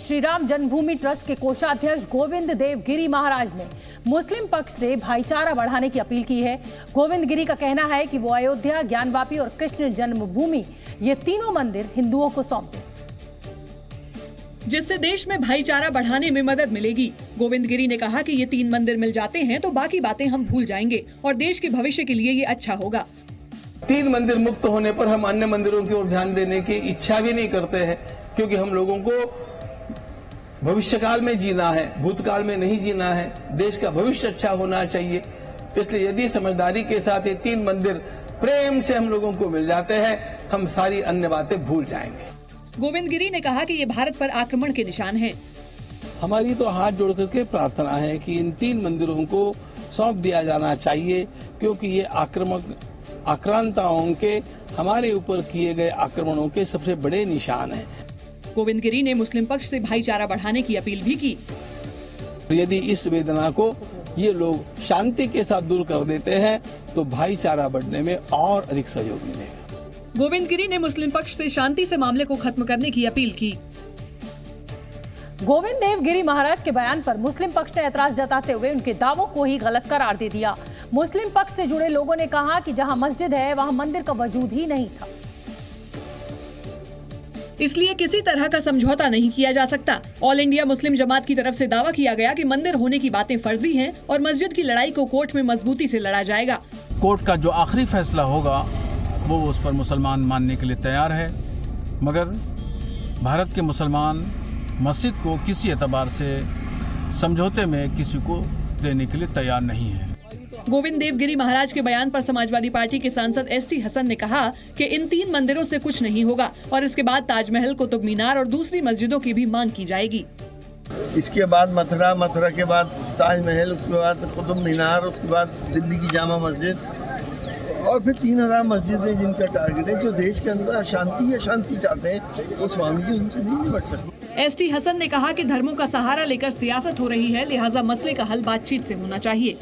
श्री राम जन्मभूमि trust के कोषाध्यक्ष गोविंद देव गिरी महाराज ने मुस्लिम पक्ष से भाईचारा बढ़ाने की अपील की है। गोविंद गिरी का कहना है कि वो अयोध्या, ज्ञानवापी और कृष्ण जन्मभूमि ये तीनों मंदिर हिंदुओं को सौंप दें, जिससे देश में भाईचारा बढ़ाने में मदद मिलेगी। गोविंद गिरी ने कहा कि ये 3 मंदिर मिल जाते हैं तो बाकी बातें हम भूल जाएंगे और देश के भविष्य के लिए ये अच्छा होगा। 3 मंदिर मुक्त होने पर हम अन्य मंदिरों की ओर ध्यान देने की इच्छा भी नहीं करते हैं, क्योंकि हम लोगों को भविष्यकाल में जीना है, भूतकाल में नहीं जीना है। देश का भविष्य अच्छा होना चाहिए। इसलिए यदि समझदारी के साथ ये 3 मंदिर प्रेम से हम लोगों को मिल जाते हैं, हम सारी अन्य बातें भूल जाएंगे। गोविंद गिरी ने कहा कि ये भारत पर आक्रमण के निशान हैं। हमारी तो हाथ जोड़ करके प्रार्थना है कि इन 3 मंदिरों को सौंप दिया जाना चाहिए, क्योंकि ये आक्रांताओं के हमारे ऊपर किए गए आक्रमणों के सबसे बड़े निशान हैं। गोविंद गिरी ने मुस्लिम पक्ष से भाईचारा बढ़ाने की अपील भी की। यदि इस वेदना को ये लोग शांति के साथ दूर कर देते हैं तो भाईचारा बढ़ने में और अधिक सहयोग मिलेगा। गोविंद गिरी ने मुस्लिम पक्ष से शांति से मामले को खत्म करने की अपील की। गोविंद देव गिरी महाराज के बयान पर मुस्लिम पक्ष ने ऐतराज जताते हुए उनके दावों को ही गलत करार दे दिया। मुस्लिम पक्ष से जुड़े लोगों ने कहा कि जहां मस्जिद है वहां मंदिर का वजूद ही नहीं था, इसलिए किसी तरह का समझौता नहीं किया जा सकता। ऑल इंडिया मुस्लिम जमात की तरफ से दावा किया गया कि मंदिर होने की बातें फर्जी हैं और मस्जिद की लड़ाई को कोर्ट में मजबूती से लड़ा जाएगा। कोर्ट का जो आखिरी फैसला होगा वो उस पर मुसलमान मानने के लिए तैयार है, मगर भारत के मुसलमान मस्जिद को किसी एतबार से समझौते में किसी को देने के लिए तैयार नहीं है। गोविंद देव गिरी महाराज के बयान पर समाजवादी पार्टी के सांसद ST हसन ने कहा कि इन 3 मंदिरों से कुछ नहीं होगा और इसके बाद ताजमहल, कुतुब मीनार और दूसरी मस्जिदों की भी मांग की जाएगी। इसके बाद मथुरा के बाद ताजमहल, उसके बाद कुतुब मीनार, उसके बाद दिल्ली की जामा मस्जिद और फिर 3000 मस्जिदें जिनका टारगेट है। जो देश के अंदर शांति चाहते हैं वो स्वामी जी उनसे नहीं निपट सकते। ST हसन ने कहा कि धर्मों का सहारा लेकर सियासत हो रही है, लिहाजा मसले का हल बातचीत से होना चाहिए।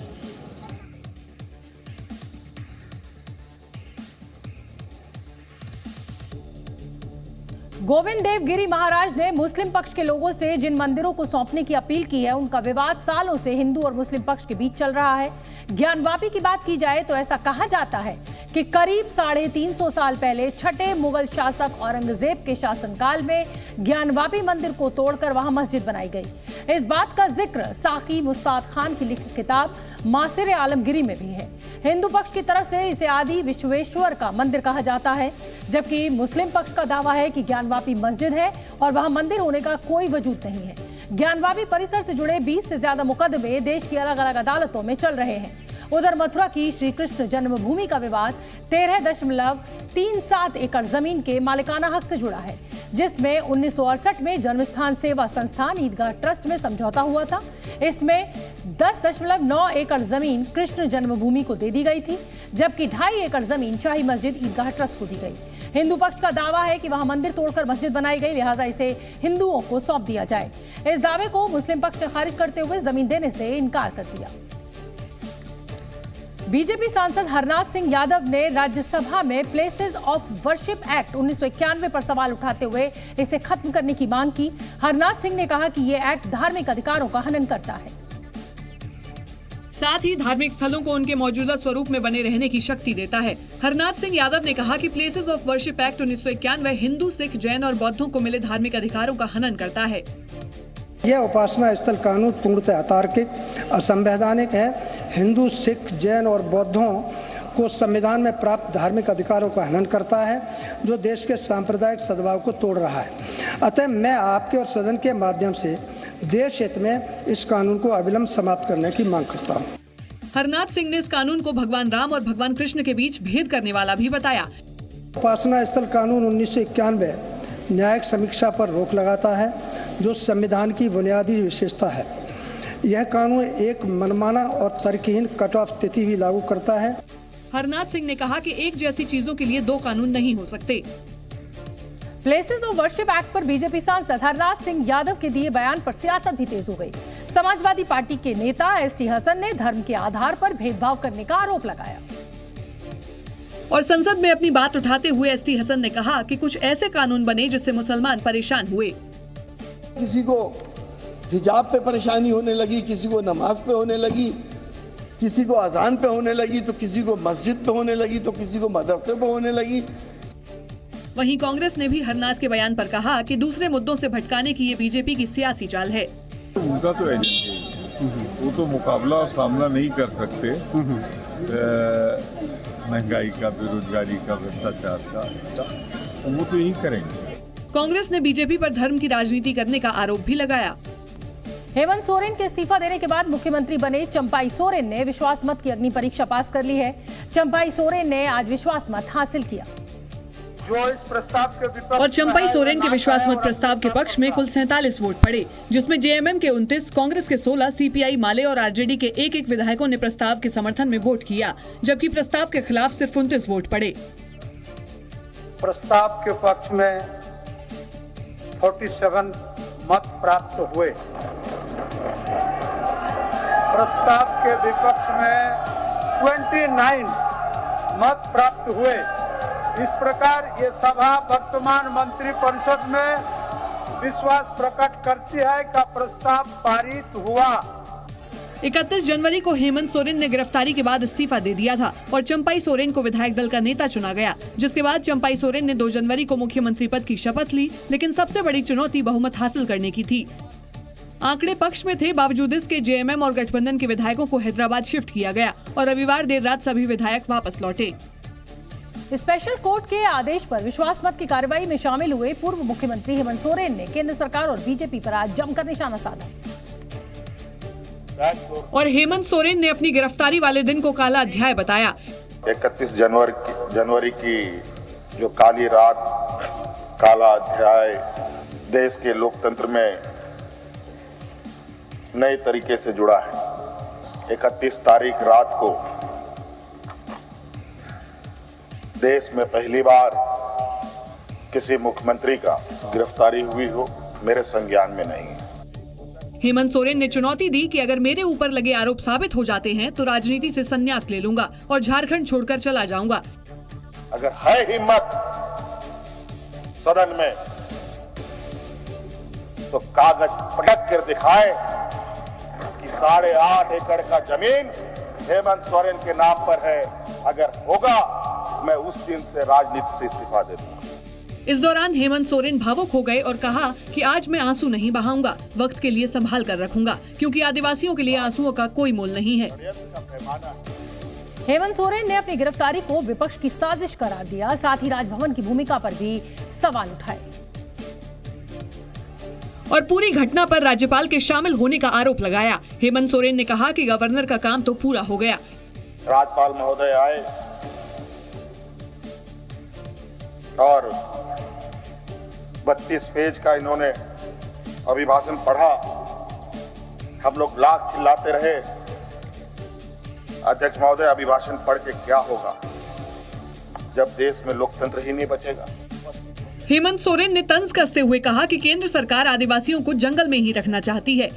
गोविंद देव गिरी महाराज ने मुस्लिम पक्ष के लोगों से जिन मंदिरों को सौंपने की अपील की है, उनका विवाद सालों से हिंदू और मुस्लिम पक्ष के बीच चल रहा है। ज्ञानवापी की बात की जाए तो ऐसा कहा जाता है कि करीब 350 साल पहले छठे मुगल शासक औरंगजेब के शासनकाल में ज्ञानवापी मंदिर को तोड़कर वहां मस्जिद बनाई गई। इस बात का जिक्र साकी मुस्ताद खान की लिखित किताब मासिर आलमगिरी में भी है। हिंदू पक्ष की तरफ से इसे आदि विश्वेश्वर का मंदिर कहा जाता है, जबकि मुस्लिम पक्ष का दावा है कि ज्ञानवापी मस्जिद है और वहां मंदिर होने का कोई वजूद नहीं है। ज्ञानवापी परिसर से जुड़े 20 से ज्यादा मुकदमे देश की अलग अलग अदालतों में चल रहे हैं। उधर मथुरा की श्री कृष्ण जन्मभूमि का विवाद 13.37 एकड़ जमीन के मालिकाना हक से जुड़ा है, जिसमें 1968 में जन्मस्थान सेवा संस्थान ईदगाह ट्रस्ट में समझौता हुआ था। इसमें 10.9 एकड़ जमीन कृष्ण जन्मभूमि को दे दी गई थी, जबकि 2.5 एकड़ जमीन शाही मस्जिद ईदगाह ट्रस्ट को दी गई। हिंदू पक्ष का दावा है कि वहां मंदिर तोड़कर मस्जिद बनाई गई, लिहाजा इसे हिंदुओं को सौंप दिया जाए। इस दावे को मुस्लिम पक्ष ने खारिज करते हुए जमीन देने से इनकार कर दिया। बीजेपी सांसद हरनाथ सिंह यादव ने राज्यसभा में प्लेसेस ऑफ वर्शिप एक्ट 1991 पर सवाल उठाते हुए इसे खत्म करने की मांग की। हरनाथ सिंह ने कहा कि यह एक्ट धार्मिक अधिकारों का हनन करता है, साथ ही धार्मिक स्थलों को उनके मौजूदा स्वरूप में बने रहने की शक्ति देता है। हरनाथ सिंह यादव ने कहा कि places of worship act 1991 Hindu, Sikh, Jain और बौद्धों को मिले धार्मिक अधिकारों का हनन करता है। यह उपासना स्थल कानून पूर्णतः अतार्किक, असंवैधानिक है। हिंदू, सिख, जैन और बौद्धों को संविधान में प्राप्त धार्मिक अधिकारों का हनन करता है, जो देश के सांप्रदायिक सद्भाव को तोड़ रहा है। अतः मैं आपके और सदन के माध्यम से देश हित में इस कानून को अविलंब समाप्त करने की मांग करता हूँ। हरनाथ सिंह ने इस कानून को भगवान राम और भगवान कृष्ण के बीच भेद करने वाला भी बताया। उपासना स्थल कानून 1991 न्यायिक समीक्षा पर रोक लगाता है, जो संविधान की बुनियादी विशेषता है। यह कानून एक मनमाना और तर्कहीन कट ऑफ स्थिति भी लागू करता है। हरनाथ सिंह ने कहा कि एक जैसी चीजों के लिए 2 कानून नहीं हो सकते। प्लेसेस ऑफ वर्शिप एक्ट पर बीजेपी सांसद हरनाथ सिंह यादव के दिए बयान पर सियासत भी तेज हो गई। समाजवादी पार्टी के नेता ST हसन ने धर्म के आधार पर भेदभाव करने का आरोप लगाया और संसद में अपनी बात उठाते हुए ST हसन ने कहा कि कुछ ऐसे कानून बने जिससे मुसलमान परेशान हुए। किसी को हिजाब पे परेशानी होने लगी, किसी को नमाज पे होने लगी, किसी को अजान पे होने लगी, तो किसी को मस्जिद पे होने लगी, तो किसी को मदरसे पे होने लगी। वहीं कांग्रेस ने भी हरनाथ के बयान पर कहा कि दूसरे मुद्दों से भटकाने की ये बीजेपी की सियासी चाल है। उनका तो एजेंडा है, वो तो मुकाबला और सामना नहीं कर सकते महंगाई का, बेरोजगारी का, भ्रष्टाचार का, वो तो यही करेंगे। कांग्रेस ने बीजेपी पर धर्म की राजनीति करने का आरोप भी लगाया। हेमंत सोरेन के इस्तीफा देने के बाद मुख्यमंत्री बने चंपाई सोरेन ने विश्वास मत की अग्नि परीक्षा पास कर ली है। चंपाई सोरेन ने आज विश्वास मत हासिल किया। जो इस प्रस्ताव के विपक्ष और चंपाई सोरेन के विश्वास मत प्रस्ताव के पक्ष में कुल 47 वोट पड़े, जिसमें जेएमएम के 29, कांग्रेस के 16, सीपीआई, माले और आरजेडी के एक विधायकों ने प्रस्ताव के समर्थन में वोट किया, जबकि प्रस्ताव के खिलाफ सिर्फ 29 वोट पड़े। प्रस्ताव के पक्ष में 47 मत प्राप्त हुए, प्रस्ताव के विपक्ष में 29 मत प्राप्त हुए। इस प्रकार ये सभा वर्तमान मंत्रिपरिषद में विश्वास प्रकट करती है कि प्रस्ताव पारित हुआ। 31 जनवरी को हेमंत सोरेन ने गिरफ्तारी के बाद इस्तीफा दे दिया था और चंपाई सोरेन को विधायक दल का नेता चुना गया, जिसके बाद चंपाई सोरेन ने 2 जनवरी को मुख्यमंत्री पद की शपथ ली, लेकिन सबसे बड़ी चुनौती बहुमत हासिल करने की थी। आंकड़े पक्ष में थे, बावजूद इसके जेएमएम और गठबंधन के विधायकों को हैदराबाद शिफ्ट किया गया और रविवार देर रात सभी विधायक वापस लौटे। स्पेशल कोर्ट के आदेश पर विश्वास मत की कार्रवाई में शामिल हुए पूर्व मुख्यमंत्री हेमंत सोरेन ने केंद्र सरकार और बीजेपी पर आज जमकर निशाना साधा। और हेमंत सोरेन ने अपनी गिरफ्तारी वाले दिन को काला अध्याय बताया। 31 जनवरी की जो काली रात, काला अध्याय देश के लोकतंत्र में नए तरीके से जुड़ा है। 31 तारीख रात को देश में पहली बार किसी मुख्यमंत्री का गिरफ्तारी हुई हो, मेरे संज्ञान में नहीं है। हेमंत सोरेन ने चुनौती दी कि अगर मेरे ऊपर लगे आरोप साबित हो जाते हैं तो राजनीति से संन्यास ले लूंगा और झारखंड छोड़कर चला जाऊंगा। अगर है हिम्मत सदन में तो कागज पटक कर दिखाए कि 8.5 एकड़ का जमीन हेमंत सोरेन के नाम पर है। अगर होगा मैं उस दिन से राजनीति से इस्तीफा दे दूंगा। इस दौरान हेमंत सोरेन भावुक हो गए और कहा कि आज मैं आंसू नहीं बहाऊंगा, वक्त के लिए संभाल कर रखूंगा, क्योंकि आदिवासियों के लिए आंसुओं का कोई मोल नहीं है। हेमंत सोरेन ने अपनी गिरफ्तारी को विपक्ष की साजिश करार दिया, साथ ही राजभवन की भूमिका पर भी सवाल उठाए और पूरी घटना पर राज्यपाल के शामिल होने का आरोप लगाया। हेमंत सोरेन ने कहा कि गवर्नर का काम तो पूरा हो गया। राज्यपाल महोदय आए और 32 पेज का इन्होंने अभिभाषण पढ़ा। हम लोग लाख चिल्लाते रहे, अध्यक्ष महोदय अभिभाषण पढ़ के क्या होगा जब देश में लोकतंत्र ही नहीं बचेगा। हेमंत सोरेन ने तंज कसते हुए कहा कि केंद्र सरकार आदिवासियों को जंगल में ही रखना चाहती है।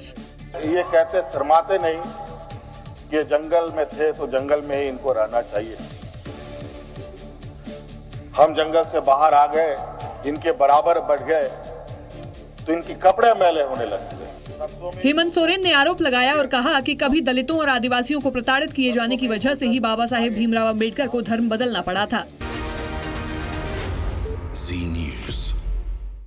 ये कहते शर्माते नहीं कि जंगल में थे तो जंगल में ही इनको रहना चाहिए। हम जंगल से बाहर आ गए, इनके बराबर बढ़ गए तो इनकी कपड़े मैले होने लगे। हेमंत सोरेन ने आरोप लगाया और कहा कि कभी दलितों और आदिवासियों को प्रताड़ित किए जाने की वजह से ही बाबा साहेब भीमराव अंबेडकर को धर्म बदलना पड़ा था।